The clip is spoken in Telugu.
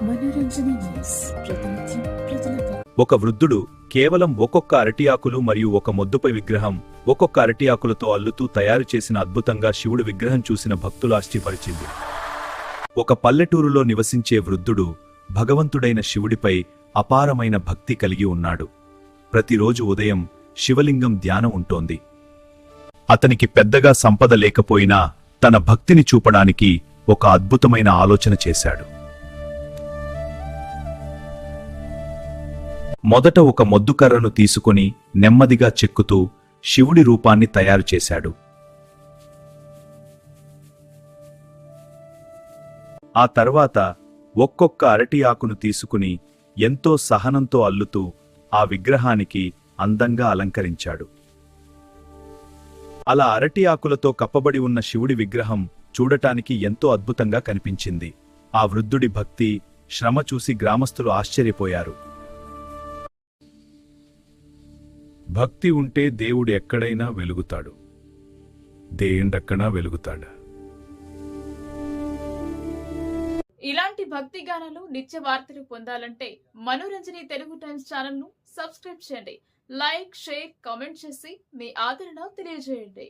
మనోరంజన న్యూస్ ప్రతినిత్యం ప్రజలకు. ఒక వృద్ధుడు కేవలం ఒక్కొక్క అరటి ఆకులు మరియు ఒక మొద్దుపై విగ్రహం ఒక్కొక్క అరటి ఆకులతో అల్లుతూ తయారు చేసిన అద్భుతంగా శివుడు విగ్రహం చూసిన భక్తులు ఆశ్చర్యపరిచింది. ఒక పల్లెటూరులో నివసించే వృద్ధుడు భగవంతుడైన శివుడిపై అపారమైన భక్తి కలిగి ఉన్నాడు. ప్రతిరోజు ఉదయం శివలింగం ధ్యానం ఉంటోంది. అతనికి పెద్దగా సంపద లేకపోయినా తన భక్తిని చూపడానికి ఒక అద్భుతమైన ఆలోచన చేశాడు. మొదట ఒక మొద్దుకర్రను తీసుకుని నెమ్మదిగా చెక్కుతూ శివుడి రూపాన్ని తయారు చేశాడు. ఆ తర్వాత ఒక్కొక్క అరటి ఆకును తీసుకుని ఎంతో సహనంతో అల్లుతూ ఆ విగ్రహానికి అందంగా అలంకరించాడు. అలా అరటి ఆకులతో కప్పబడి ఉన్న శివుడి విగ్రహం చూడటానికి ఎంతో అద్భుతంగా కనిపించింది. ఆ వృద్ధుడి భక్తి, శ్రమ చూసి గ్రామస్తులు ఆశ్చర్యపోయారు. భక్తి ఉంటే దేవుడు ఎక్కడైనా వెలుగుతాడు, దేండక్కడా వెలుగుతాడు. ఇలాంటి భక్తి గానాలు, నిత్య వార్తలు పొందాలంటే మనోరంజని తెలుగు టైమ్స్ ఛానల్ ను సబ్స్క్రైబ్ చేయండి. లైక్, షేర్, కామెంట్ చేసి మీ ఆదరణ తెలియజేయండి.